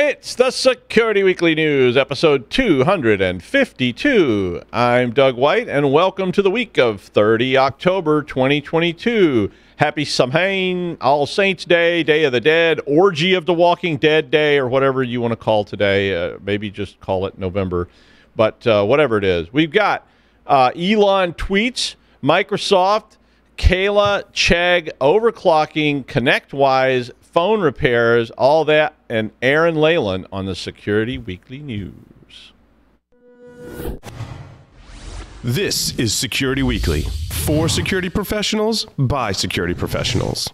It's the Security Weekly News, episode 252. I'm Doug White, and welcome to the week of 30 October 2022. Happy Samhain, All Saints Day, Day of the Dead, Orgy of the Walking Dead Day, or whatever you want to call today. Maybe just call it November, but whatever it is. We've got Elon Tweets, Microsoft, KELA, Chegg, Overclocking, ConnectWise, phone repairs, all that, and Aaran Leyland on the Security Weekly News. This is Security Weekly, for security professionals, by security professionals.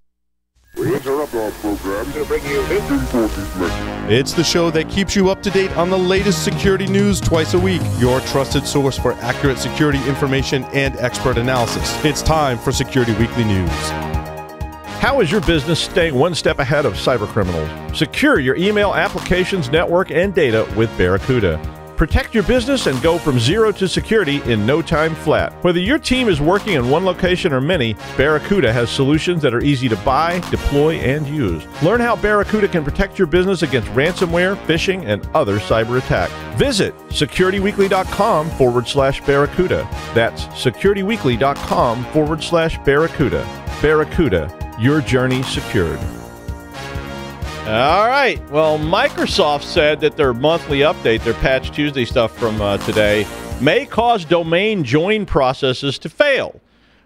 We interrupt our program to bring you this important message. It's the show that keeps you up to date on the latest security news twice a week. Your trusted source for accurate security information and expert analysis. It's time for Security Weekly News. How is your business staying one step ahead of cybercriminals? Secure your email applications, network, and data with Barracuda. Protect your business and go from zero to security in no time flat. Whether your team is working in one location or many, Barracuda has solutions that are easy to buy, deploy, and use. Learn how Barracuda can protect your business against ransomware, phishing, and other cyber attacks. Visit securityweekly.com/Barracuda. That's securityweekly.com/Barracuda. Barracuda, your journey secured. All right. Well, Microsoft said that their monthly update, their Patch Tuesday stuff from today, may cause domain join processes to fail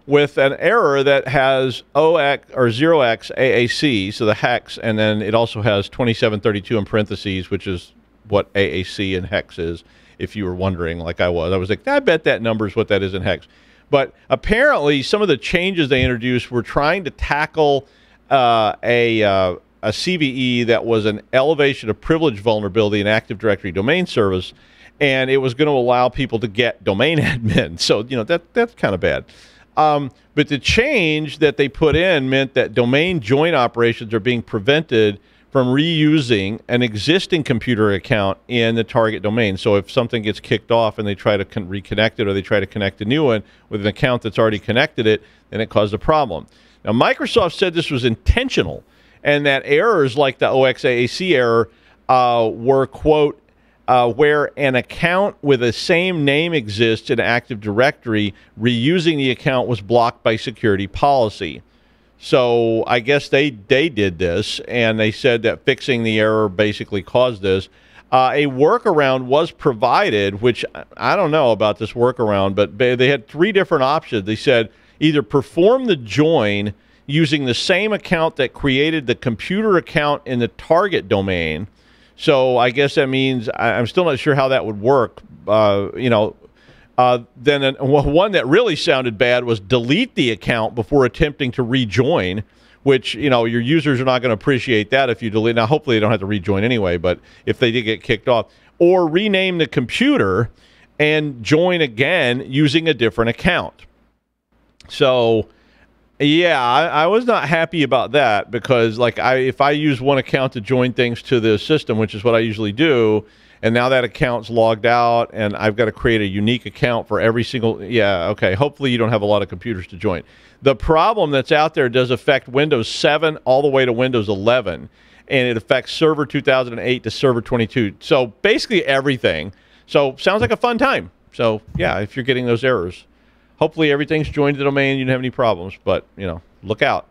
with an error that has 0x AAC, so the hex, and then it also has 2732 in parentheses, which is what AAC and hex is, if you were wondering, like I was. I was like, I bet that number is what that is in hex. But apparently, some of the changes they introduced were trying to tackle a CVE that was an elevation of privilege vulnerability in Active Directory domain service, and it was going to allow people to get domain admin. So, you know, that's kind of bad. But the change that they put in meant that domain join operations are being prevented from reusing an existing computer account in the target domain. So if something gets kicked off and they try to reconnect it, or they try to connect a new one with an account that's already connected it, then it caused a problem. Now, Microsoft said this was intentional, and that errors like the OXAAC error were, quote, where an account with the same name exists in Active Directory, reusing the account was blocked by security policy. So I guess they did this, and they said that fixing the error basically caused this. A workaround was provided, which I don't know about this workaround, but they had three different options. They said either perform the join using the same account that created the computer account in the target domain. So I guess that means, I'm still not sure how that would work. Then one that really sounded bad was delete the account before attempting to rejoin, which, you know, your users are not going to appreciate that if you delete. Now, hopefully they don't have to rejoin anyway, but if they did get kicked off. Or rename the computer and join again using a different account. So, yeah, I was not happy about that, because like if I use one account to join things to the system, which is what I usually do, and now that account's logged out and I've got to create a unique account for every single, yeah, okay, hopefully you don't have a lot of computers to join. The problem that's out there does affect Windows 7 all the way to Windows 11, and it affects Server 2008 to Server 22. So basically everything. So sounds like a fun time. So yeah, if you're getting those errors. Hopefully everything's joined to the domain, you don't have any problems, but, you know, look out.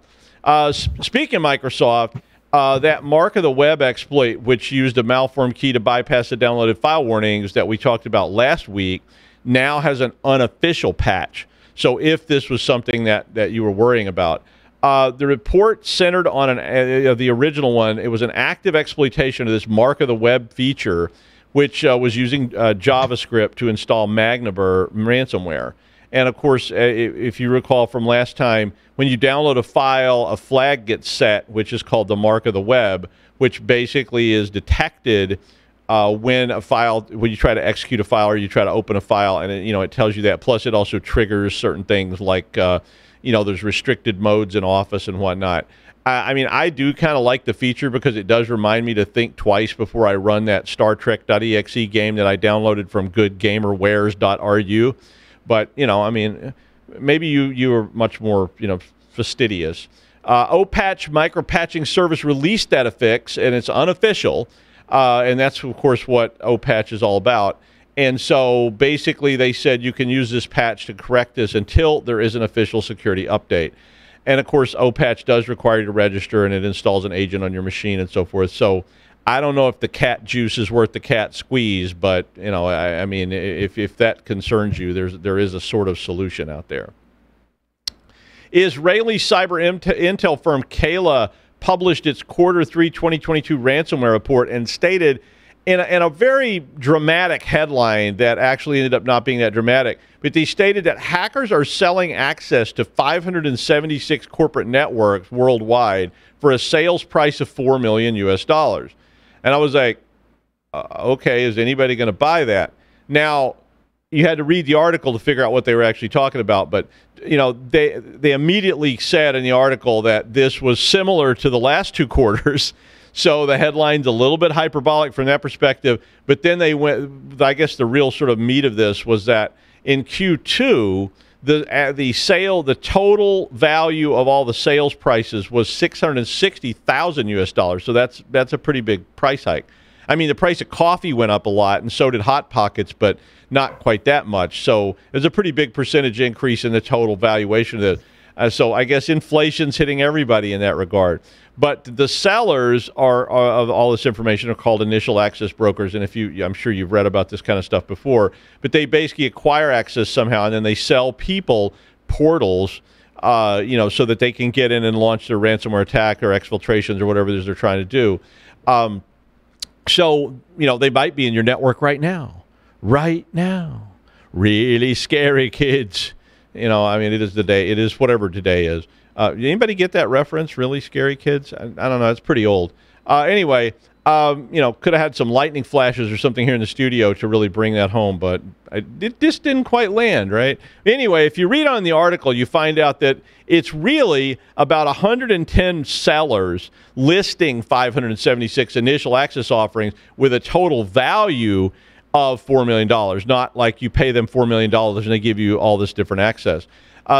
Speaking of Microsoft, that mark of the web exploit, which used a malformed key to bypass the downloaded file warnings that we talked about last week, now has an unofficial patch. So if this was something that you were worrying about. The report centered on the original one. It was an active exploitation of this mark of the web feature, which was using JavaScript to install Magnabur ransomware. And of course, if you recall from last time, when you download a file, a flag gets set, which is called the mark of the web, which basically is detected when you try to execute a file or you try to open a file, and it tells you that. Plus, it also triggers certain things like there's restricted modes in Office and whatnot. I mean, I do kind of like the feature because it does remind me to think twice before I run that Star Trek.exe game that I downloaded from goodgamerwares.ru. But, I mean, maybe you are much more, fastidious. OPatch micro-patching service released that fix, and it's unofficial. And that's, of course, what OPatch is all about. And so basically they said you can use this patch to correct this until there is an official security update. And, of course, OPatch does require you to register, and it installs an agent on your machine and so forth. So I don't know if the cat juice is worth the cat squeeze, but, you know, I mean, if that concerns you, there is a sort of solution out there. Israeli cyber intel firm KELA published its Q3 2022 ransomware report and stated in a very dramatic headline that actually ended up not being that dramatic, but they stated that hackers are selling access to 576 corporate networks worldwide for a sales price of $4 million US. And I was like, okay, is anybody going to buy that? Now, you had to read the article to figure out what they were actually talking about, but you know, they immediately said in the article that this was similar to the last 2 quarters. So the headline's a little bit hyperbolic from that perspective, but then they went, I guess the real sort of meat of this was that in Q2, the total value of all the sales prices was $660,000 US. So that's a pretty big price hike. I mean, the price of coffee went up a lot, and so did Hot Pockets, but not quite that much. So there's a pretty big percentage increase in the total valuation of it. So I guess inflation's hitting everybody in that regard. But the sellers of all this information are called initial access brokers, and I'm sure you've read about this kind of stuff before. But they basically acquire access somehow, and then they sell people portals, you know, so that they can get in and launch their ransomware attack or exfiltrations or whatever it is they're trying to do. So you know, they might be in your network right now. Really scary, kids. You know, I mean, it is the day. It is whatever today is. Anybody get that reference? Really scary, kids? I don't know. It's pretty old. Anyway, you know, could have had some lightning flashes or something here in the studio to really bring that home, but it just didn't quite land, right? Anyway, if you read on the article, you find out that it's really about 110 sellers listing 576 initial access offerings with a total value of $4 million, not like you pay them $4 million and they give you all this different access.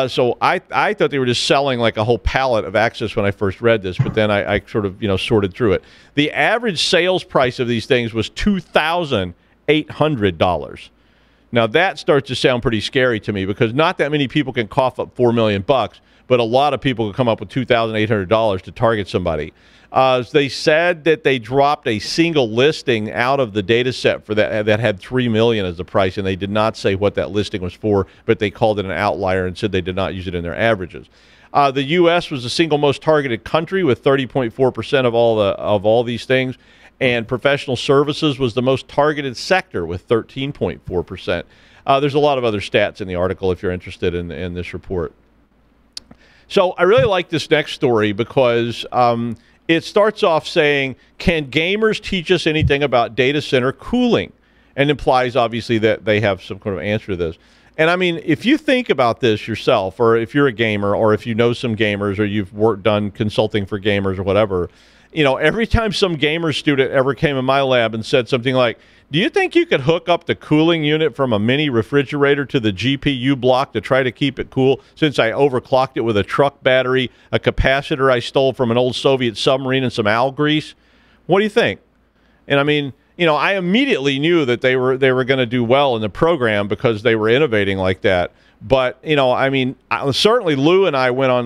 So I thought they were just selling like a whole pallet of access when I first read this, but then I sort of, you know, sorted through it. The average sales price of these things was $2,800. Now that starts to sound pretty scary to me because not that many people can cough up $4 million, but a lot of people can come up with $2,800 to target somebody. They said that they dropped a single listing out of the data set for that had $3 million as the price, and they did not say what that listing was for, but they called it an outlier and said they did not use it in their averages. The U.S. was the single most targeted country with 30.4% of all these things, and professional services was the most targeted sector with 13.4%. There's a lot of other stats in the article if you're interested in this report. So I really like this next story because it starts off saying, can gamers teach us anything about data center cooling? And implies, obviously, that they have some kind of answer to this. And, I mean, if you think about this yourself, or if you're a gamer, or if you know some gamers, or you've done consulting for gamers or whatever, you know, every time some gamer student ever came in my lab and said something like, do you think you could hook up the cooling unit from a mini refrigerator to the GPU block to try to keep it cool since I overclocked it with a truck battery, a capacitor I stole from an old Soviet submarine, and some owl grease? What do you think? And I mean, you know, I immediately knew that they were going to do well in the program because they were innovating like that. But, you know, I mean, certainly Lou and I went on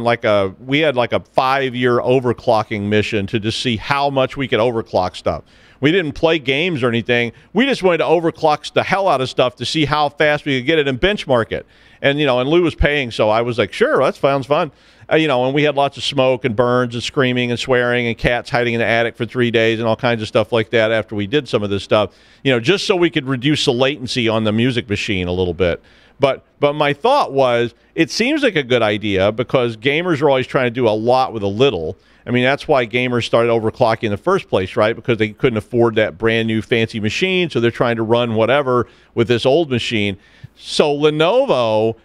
we had like a 5-year overclocking mission to just see how much we could overclock stuff. We didn't play games or anything. We just wanted to overclock the hell out of stuff to see how fast we could get it and benchmark it. And, you know, and Lou was paying, so I was like, sure, that sounds fun. You know, and we had lots of smoke and burns and screaming and swearing and cats hiding in the attic for 3 days and all kinds of stuff like that after we did some of this stuff, you know, just so we could reduce the latency on the music machine a little bit. But my thought was, it seems like a good idea because gamers are always trying to do a lot with a little. I mean, that's why gamers started overclocking in the first place, right? Because they couldn't afford that brand new fancy machine, so they're trying to run whatever with this old machine. So Lenovo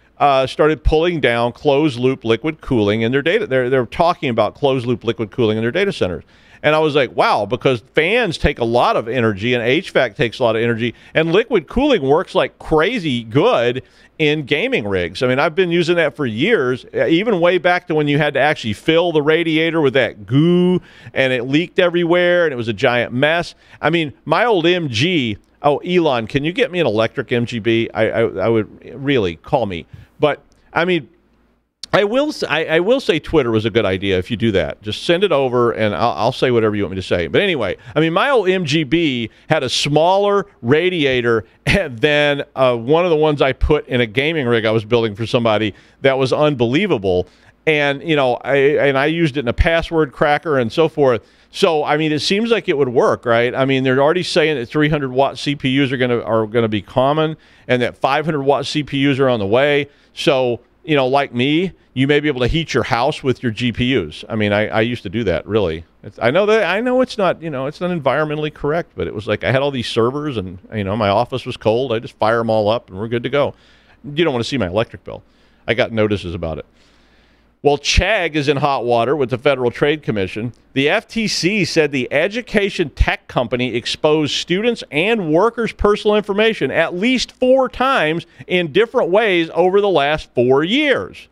started pulling down closed-loop liquid cooling in their data. They're talking about closed-loop liquid cooling in their data centers. And I was like, wow, because fans take a lot of energy and HVAC takes a lot of energy, and liquid cooling works like crazy good in gaming rigs. I mean, I've been using that for years, even way back to when you had to actually fill the radiator with that goo and it leaked everywhere and it was a giant mess. I mean, my old MG, oh, Elon, can you get me an electric MGB? I would really call me. But, I mean, I will say Twitter was a good idea if you do that. Just send it over, and I'll say whatever you want me to say. But anyway, I mean, my old MGB had a smaller radiator than one of the ones I put in a gaming rig I was building for somebody that was unbelievable. And, you know, I used it in a password cracker and so forth. So, I mean, it seems like it would work, right? I mean, they're already saying that 300-watt CPUs are gonna be common and that 500-watt CPUs are on the way. So, you know, like me, you may be able to heat your house with your GPUs. I mean, I used to do that, really. I know it's not, you know, it's not environmentally correct, but it was like I had all these servers and, you know, my office was cold. I just fire them all up and we're good to go. You don't want to see my electric bill. I got notices about it. Well, Chegg is in hot water with the Federal Trade Commission. The FTC said the education tech company exposed students' and workers' personal information at least 4 times in different ways over the last 4 years.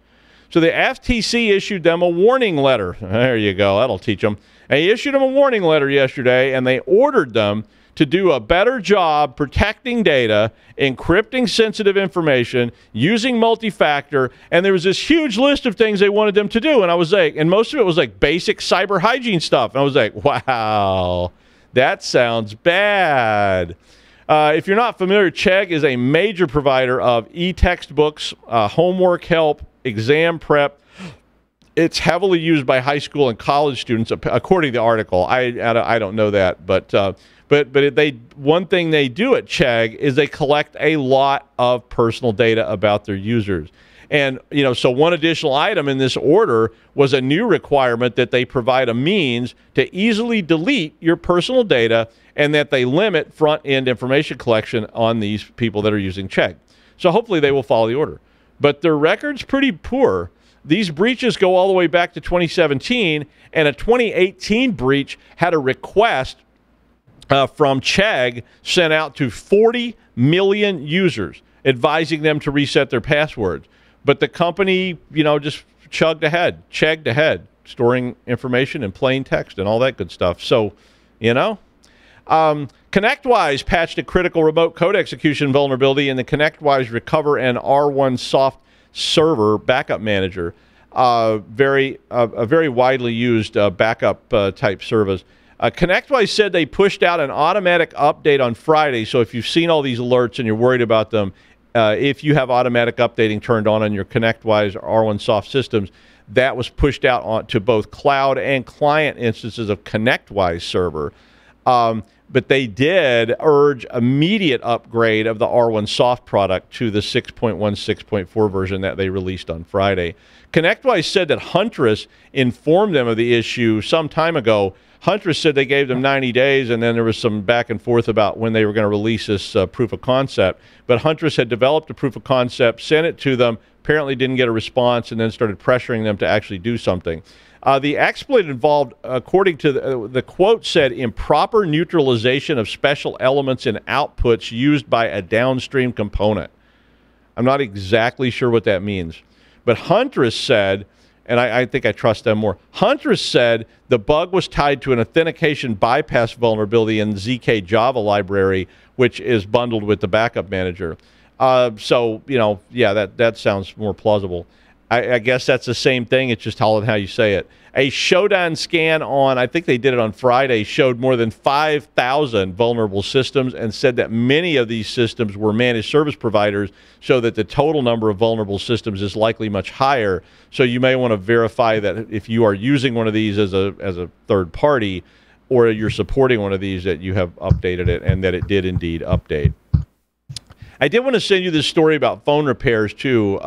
So the FTC issued them a warning letter. There you go. That'll teach them. They issued them a warning letter yesterday, and they ordered them to do a better job protecting data, encrypting sensitive information, using multi-factor, and there was this huge list of things they wanted them to do, and I was like, and most of it was like basic cyber hygiene stuff, and I was like, wow, that sounds bad. If you're not familiar, Chegg is a major provider of e-textbooks, homework help, exam prep. It's heavily used by high school and college students, according to the article. I don't know that, but one thing they do at Chegg is they collect a lot of personal data about their users. And, you know, so one additional item in this order was a new requirement that they provide a means to easily delete your personal data and that they limit front-end information collection on these people that are using Chegg. So hopefully they will follow the order. But their record's pretty poor. These breaches go all the way back to 2017, and a 2018 breach had a request from Chegg sent out to 40 million users, advising them to reset their passwords. But the company, you know, just chegged ahead, storing information in plain text and all that good stuff. So, you know, ConnectWise patched a critical remote code execution vulnerability in the ConnectWise Recover and R1 Soft server backup manager. A very widely used backup type service. ConnectWise said they pushed out an automatic update on Friday. So if you've seen all these alerts and you're worried about them, if you have automatic updating turned on your ConnectWise R1 Soft systems, that was pushed out to both cloud and client instances of ConnectWise server. But they did urge immediate upgrade of the R1 Soft product to the 6.1, 6.4 version that they released on Friday. ConnectWise said that Huntress informed them of the issue some time ago. Huntress said they gave them 90 days, and then there was some back and forth about when they were going to release this proof of concept. But Huntress had developed a proof of concept, sent it to them, apparently didn't get a response, and then started pressuring them to actually do something. The exploit involved, according to the quote, said improper neutralization of special elements and outputs used by a downstream component. I'm not exactly sure what that means. But Huntress said, and I think I trust them more, Huntress said the bug was tied to an authentication bypass vulnerability in the ZK Java library, which is bundled with the backup manager. So, you know, yeah, that sounds more plausible. I guess that's the same thing. It's just how you say it. A Shodan scan on, I think they did it on Friday, showed more than 5,000 vulnerable systems and said that many of these systems were managed service providers, so that the total number of vulnerable systems is likely much higher. So you may want to verify that if you are using one of these as a third party, or you're supporting one of these, that you have updated it and that it did indeed update. I did want to send you this story about phone repairs too.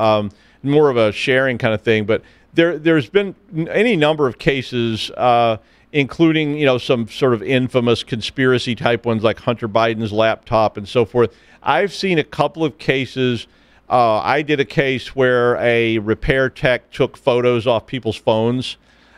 More of a sharing kind of thing, but there's been any number of cases, including, you know, some sort of infamous conspiracy type ones like Hunter Biden's laptop and so forth. I've seen a couple of cases. I did a case where a repair tech took photos off people's phones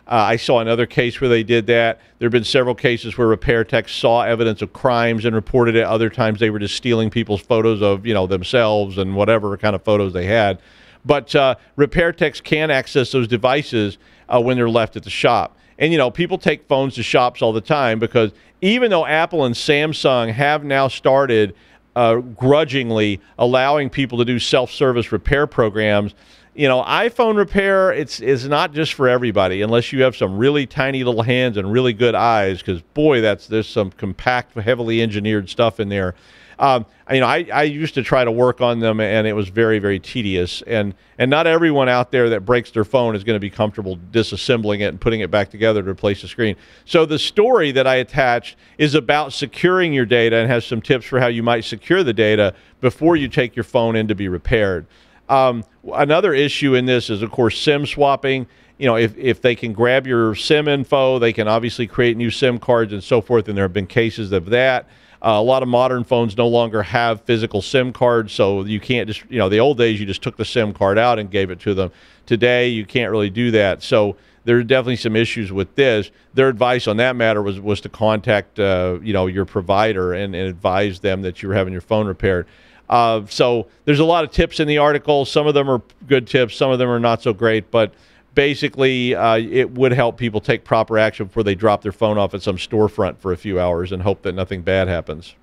I saw another case where they did that. There have been several cases where repair techs saw evidence of crimes and reported it. Other times they were just stealing people's photos of, themselves and whatever kind of photos they had. But repair techs can access those devices when they're left at the shop. And, people take phones to shops all the time because even though Apple and Samsung have now started grudgingly allowing people to do self-service repair programs, iPhone repair, it's not just for everybody unless you have some really tiny little hands and really good eyes because, boy, there's some compact, heavily engineered stuff in there. I used to try to work on them, and it was very, very tedious. And not everyone out there that breaks their phone is going to be comfortable disassembling it and putting it back together to replace the screen. So the story that I attached is about securing your data and has some tips for how you might secure the data before you take your phone in to be repaired. Another issue in this is, of course, SIM swapping. If they can grab your SIM info, they can obviously create new SIM cards and so forth, and there have been cases of that. A lot of modern phones no longer have physical SIM cards, so you can't just, the old days you just took the SIM card out and gave it to them. Today, you can't really do that. So there are definitely some issues with this. Their advice on that matter was to contact, your provider and advise them that you're having your phone repaired. So there's a lot of tips in the article. Some of them are good tips. Some of them are not so great, but basically, it would help people take proper action before they drop their phone off at some storefront for a few hours and hope that nothing bad happens.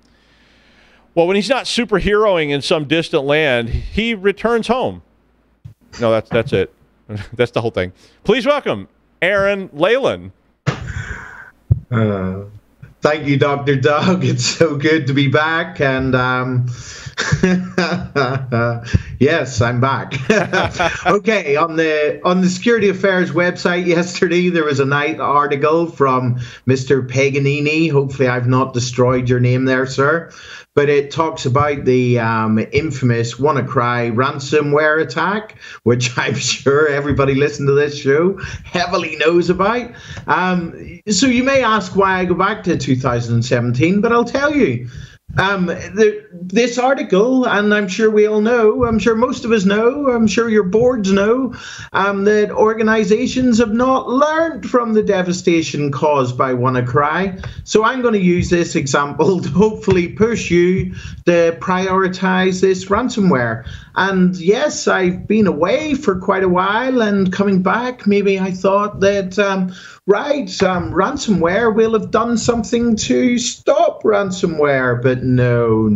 Well, when he's not superheroing in some distant land, he returns home. No, that's it. That's the whole thing. Please welcome Aaran Leyland. Thank you, Dr. Doug. It's so good to be back. And yes, I'm back. Okay, on the Security Affairs website yesterday, there was a nice article from Mr. Paganini. Hopefully I've not destroyed your name there, sir. But it talks about the infamous WannaCry ransomware attack, which I'm sure everybody listening to this show heavily knows about. So you may ask why I go back to 2017, but I'll tell you. This article, and I'm sure we all know, I'm sure most of us know, I'm sure your boards know, that organizations have not learned from the devastation caused by WannaCry. So I'm going to use this example to hopefully push you to prioritize this ransomware. And yes, I've been away for quite a while, and coming back, maybe I thought that, ransomware will have done something to stop ransomware, but no.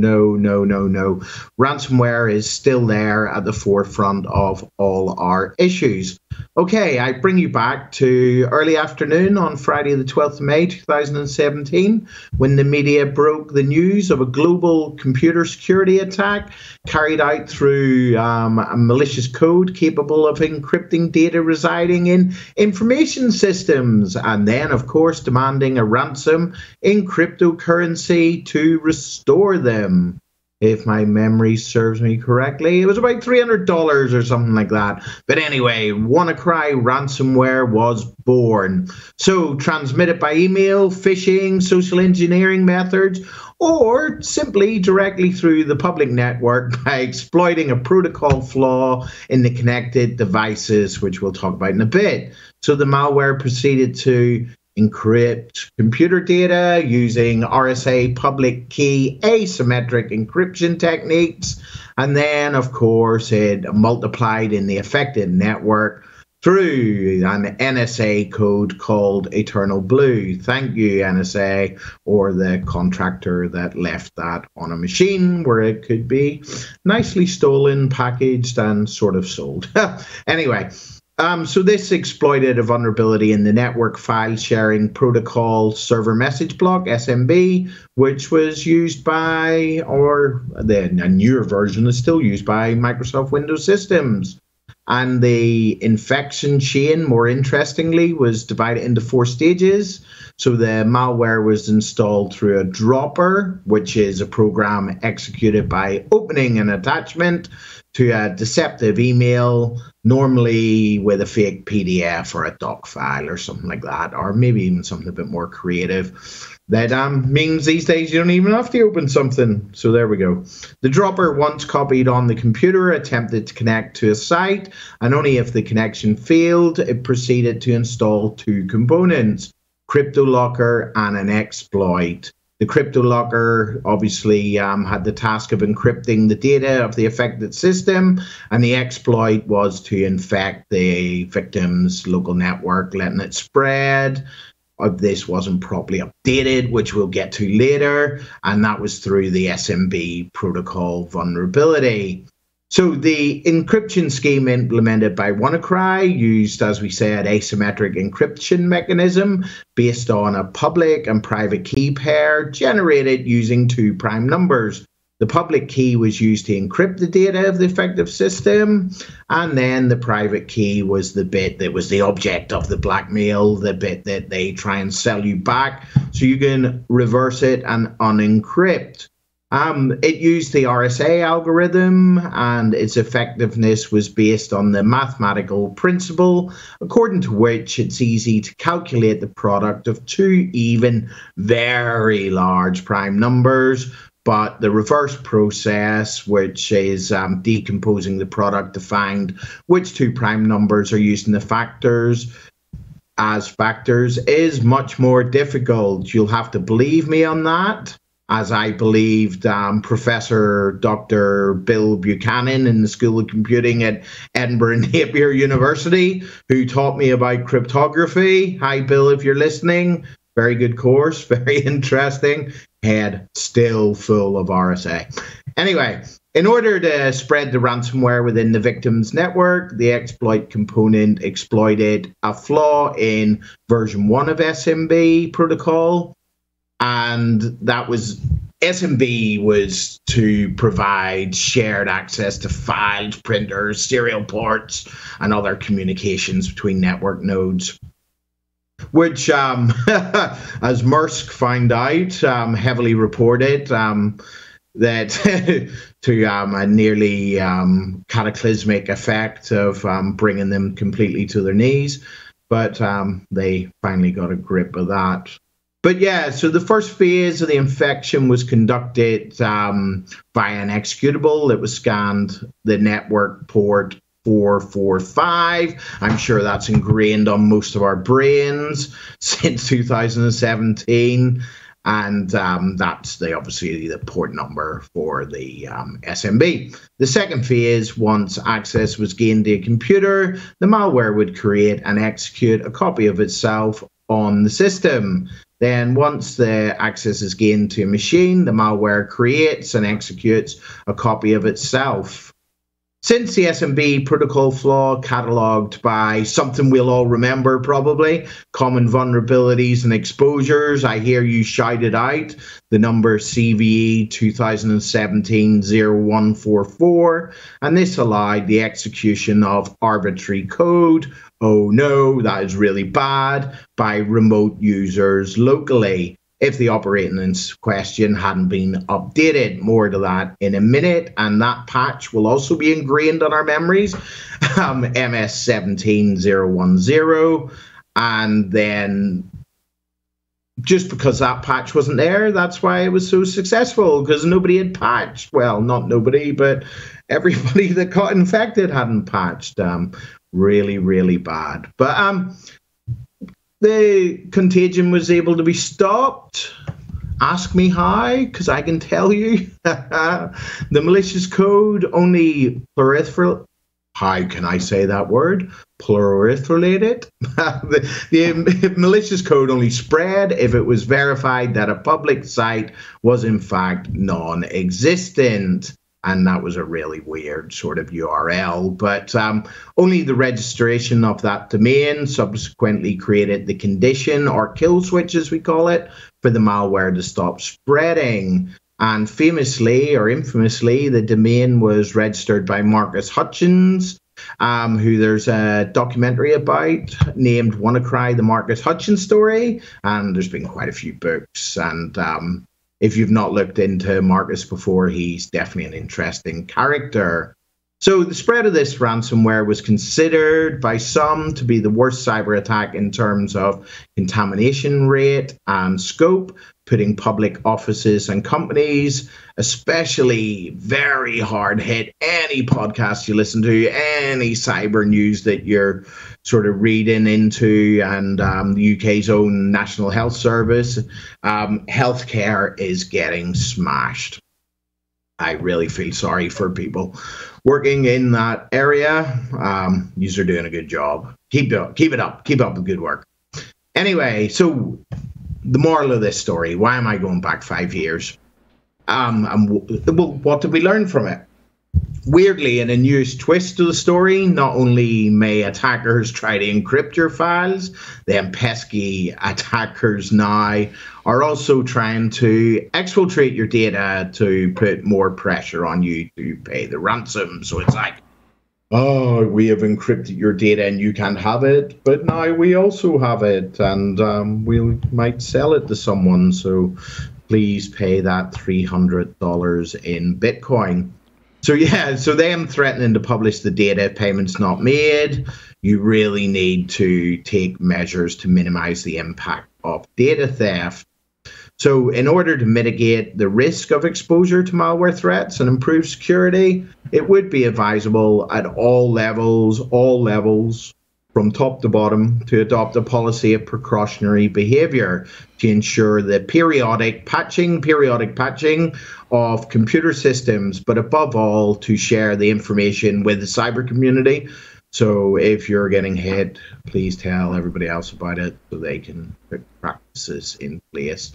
Ransomware is still there at the forefront of all our issues. Okay, I bring you back to early afternoon on Friday the 12th of May 2017, when the media broke the news of a global computer security attack carried out through a malicious code capable of encrypting data residing in information systems, and then, of course, demanding a ransom in cryptocurrency to restore them. If my memory serves me correctly, it was about $300 or something like that. But anyway, WannaCry ransomware was born. So transmit it by email, phishing, social engineering methods, or simply directly through the public network by exploiting a protocol flaw in the connected devices, which we'll talk about in a bit. So the malware proceeded to encrypt computer data using RSA public key asymmetric encryption techniques, and then of course it multiplied in the affected network through an NSA code called Eternal Blue. Thank you, NSA, or the contractor that left that on a machine where it could be nicely stolen, packaged, and sort of sold. Anyway, so this exploited a vulnerability in the network file sharing protocol server message block, SMB, which was used by, or a newer version is still used by, Microsoft Windows systems. And the infection chain, more interestingly, was divided into 4 stages. So the malware was installed through a dropper, which is a program executed by opening an attachment to a deceptive email, normally with a fake PDF or a doc file or something like that, or maybe even something a bit more creative. That means these days you don't even have to open something. So there we go. The dropper, once copied on the computer, attempted to connect to a site, and only if the connection failed, it proceeded to install two components, CryptoLocker and an exploit. The CryptoLocker obviously had the task of encrypting the data of the affected system, and the exploit was to infect the victim's local network, letting it spread. This wasn't properly updated, which we'll get to later, and that was through the SMB protocol vulnerability. So the encryption scheme implemented by WannaCry used, as we said, asymmetric encryption mechanism based on a public and private key pair generated using two prime numbers. The public key was used to encrypt the data of the effective system, and then the private key was the bit that was the object of the blackmail, the bit that they try and sell you back so you can reverse it and unencrypt. It used the RSA algorithm, and its effectiveness was based on the mathematical principle according to which it's easy to calculate the product of two even very large prime numbers, but the reverse process, which is decomposing the product to find which two prime numbers are used in the factors as factors, is much more difficult. You'll have to believe me on that, as I believed Professor Dr. Bill Buchanan in the School of Computing at Edinburgh Napier University, who taught me about cryptography. Hi, Bill, if you're listening. Very good course, very interesting. Head still full of RSA. Anyway, in order to spread the ransomware within the victim's network, the exploit component exploited a flaw in version 1 of SMB protocol. And that was, SMB was to provide shared access to files, printers, serial ports, and other communications between network nodes, which, as Maersk found out, heavily reported that to a nearly cataclysmic effect of bringing them completely to their knees. But they finally got a grip of that. But yeah, so the first phase of the infection was conducted via an executable that was scanned the network port 445. I'm sure that's ingrained on most of our brains since 2017. And that's obviously the port number for the SMB. The second phase, once access was gained to a computer, the malware would create and execute a copy of itself on the system. Then once the access is gained to a machine, the malware creates and executes a copy of itself. Since the SMB protocol flaw catalogued by something we'll all remember probably, common vulnerabilities and exposures, I hear you shout it out, the number CVE 2017-0144, and this allowed the execution of arbitrary code, oh no, that is really bad, by remote users locally, if the operating in question hadn't been updated. More to that in a minute, and that patch will also be ingrained on our memories, MS17010, and then just because that patch wasn't there, that's why it was so successful, because nobody had patched. Well, not nobody, but everybody that got infected hadn't patched. Really, really bad. But the contagion was able to be stopped. Ask me how, because I can tell you. The malicious code only how can I say that word? Proliferated. The malicious code only spread if it was verified that a public site was in fact non-existent. And that was a really weird sort of URL, but only the registration of that domain subsequently created the condition, or kill switch as we call it, for the malware to stop spreading. And famously or infamously, the domain was registered by Marcus Hutchins, who there's a documentary about named WannaCry, the Marcus Hutchins story. And there's been quite a few books, and if you've not looked into Marcus before, he's definitely an interesting character. So the spread of this ransomware was considered by some to be the worst cyber attack in terms of contamination rate and scope, putting public offices and companies, especially very hard hit. Any podcast you listen to, any cyber news that you're sort of reading into, and the UK's own National Health Service, healthcare is getting smashed. I really feel sorry for people working in that area. You're doing a good job. Keep it up. Keep up the good work. Anyway, so the moral of this story, why am I going back 5 years? What did we learn from it? Weirdly, in a newest twist to the story, not only may attackers try to encrypt your files, them pesky attackers now are also trying to exfiltrate your data to put more pressure on you to pay the ransom. So it's like, oh, we have encrypted your data and you can't have it, but now we also have it, and we might sell it to someone. So please pay that $300 in Bitcoin. So yeah, so them threatening to publish the data if payment's not made, you really need to take measures to minimize the impact of data theft. So in order to mitigate the risk of exposure to malware threats and improve security, it would be advisable at all levels, from top to bottom, to adopt a policy of precautionary behavior to ensure the periodic patching of computer systems, but above all, to share the information with the cyber community. So if you're getting hit, please tell everybody else about it so they can put practices in place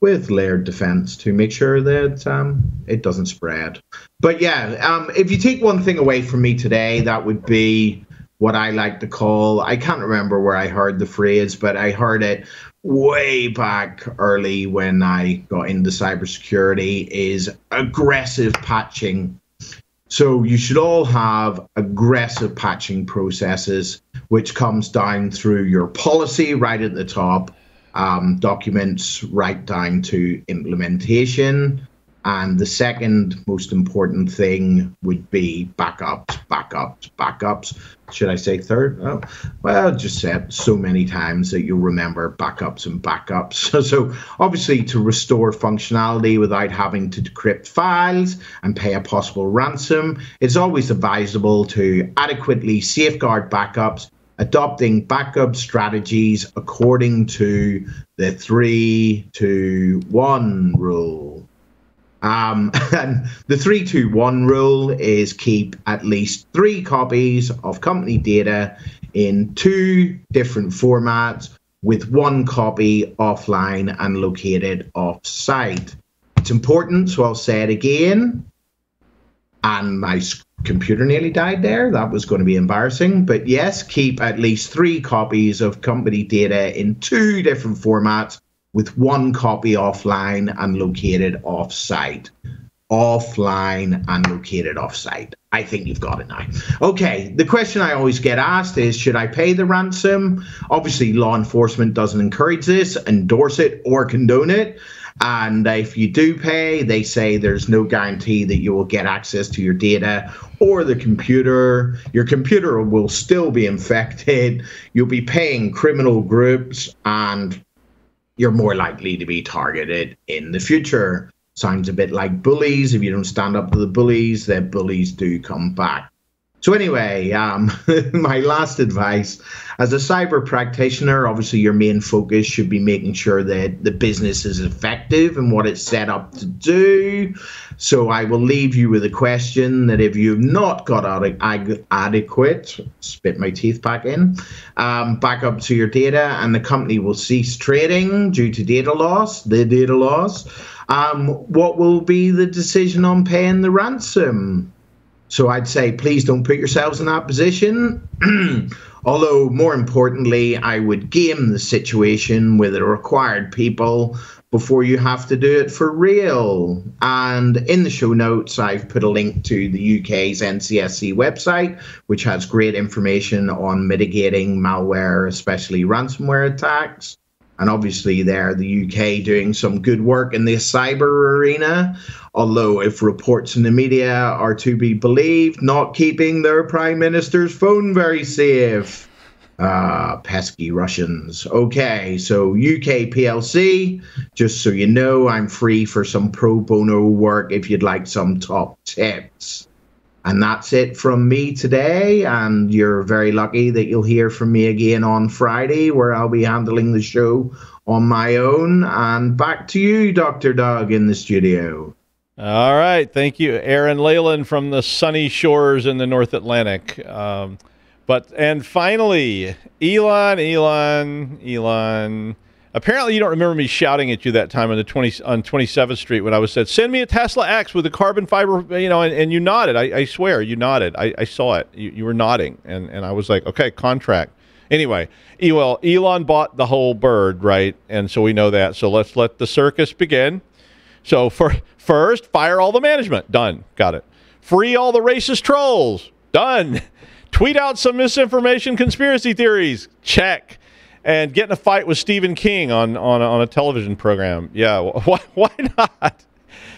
with layered defense to make sure that it doesn't spread. But yeah, if you take one thing away from me today, that would be what I like to call, I can't remember where I heard the phrase, but I heard it way back early when I got into cybersecurity, is aggressive patching. So you should all have aggressive patching processes, which comes down through your policy right at the top, documents right down to implementation. And the second most important thing would be backups. Should I say third? Oh, well, just said so many times that you'll remember backups and backups. So obviously, to restore functionality without having to decrypt files and pay a possible ransom, it's always advisable to adequately safeguard backups, adopting backup strategies according to the 3-2-1 rule. And the 3-2-1 rule is keep at least 3 copies of company data in 2 different formats, with 1 copy offline and located off-site. It's important, so I'll say it again. And my computer nearly died there. That was going to be embarrassing. But yes, keep at least 3 copies of company data in 2 different formats, with 1 copy offline and located off-site. Offline and located off-site. I think you've got it now. Okay, the question I always get asked is, should I pay the ransom? Obviously, law enforcement doesn't encourage this, endorse it, or condone it. And if you do pay, they say there's no guarantee that you will get access to your data or the computer. Your computer will still be infected. You'll be paying criminal groups, and you're more likely to be targeted in the future. Sounds a bit like bullies. If you don't stand up to the bullies, the bullies do come back. So anyway, my last advice, as a cyber practitioner, obviously your main focus should be making sure that the business is effective in what it's set up to do. So I will leave you with a question that if you've not got adequate, spit my teeth back in, backup to your data, and the company will cease trading due to data loss, what will be the decision on paying the ransom? So I'd say, please don't put yourselves in that position. Although, more importantly, I would game the situation with the required people before you have to do it for real. And in the show notes, I've put a link to the UK's NCSC website, which has great information on mitigating malware, especially ransomware attacks. And obviously there, the UK doing some good work in the cyber arena. Although, if reports in the media are to be believed, not keeping their prime minister's phone very safe. Pesky Russians. Okay, so UK PLC, just so you know, I'm free for some pro bono work if you'd like some top tips. And that's it from me today, and you're very lucky that you'll hear from me again on Friday, where I'll be handling the show on my own. And back to you, Dr. Doug, in the studio. All right. Thank you, Aaran Leyland from the sunny shores in the North Atlantic. And finally, Elon. Apparently, you don't remember me shouting at you that time on 27th Street when I was said, "Send me a Tesla X with a carbon fiber," and you nodded. I swear, you nodded. I saw it. You were nodding, and I was like, "Okay, contract." Anyway, well, Elon bought the whole bird, right? And so we know that. So let's let the circus begin. So first, fire all the management. Done. Got it. Free all the racist trolls. Done. Tweet out some misinformation conspiracy theories. Check. And get in a fight with Stephen King on a television program. Yeah, why not?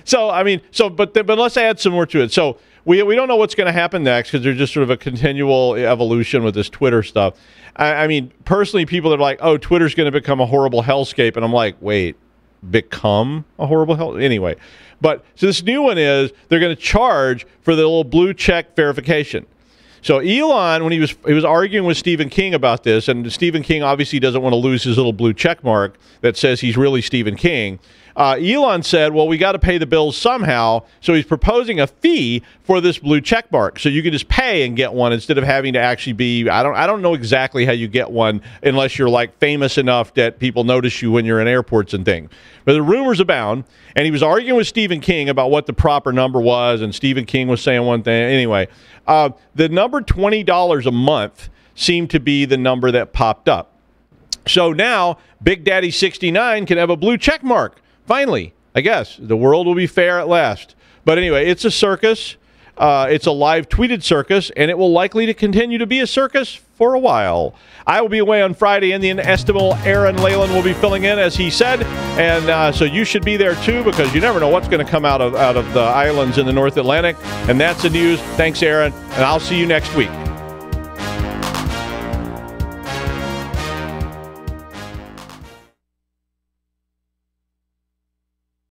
So, I mean, but let's add some more to it. So we don't know what's going to happen next because there's just sort of a continual evolution with this Twitter stuff. I mean, personally, people are like, oh, Twitter's going to become a horrible hellscape. And I'm like, wait, become a horrible hell? Anyway, so this new one is they're going to charge for the little blue check verification. So Elon, when he was arguing with Stephen King about this, and Stephen King obviously doesn't want to lose his little blue check mark that says he's really Stephen King, Elon said, well, we got to pay the bills somehow, so he's proposing a fee for this blue check mark. So you can just pay and get one instead of having to actually be, I don't know exactly how you get one unless you're like famous enough that people notice you when you're in airports and things. But the rumors abound, and he was arguing with Stephen King about what the proper number was, and Stephen King was saying one thing. Anyway, the number $20 a month seemed to be the number that popped up. So now Big Daddy 69 can have a blue check mark. Finally, I guess the world will be fair at last. But anyway, it's a circus. It's a live tweeted circus, and it will likely to continue to be a circus for a while. I will be away on Friday, and the inestimable Aaran Leyland will be filling in, as he said. And so you should be there, too, because you never know what's going to come out of the islands in the North Atlantic. And that's the news. Thanks, Aaron, and I'll see you next week.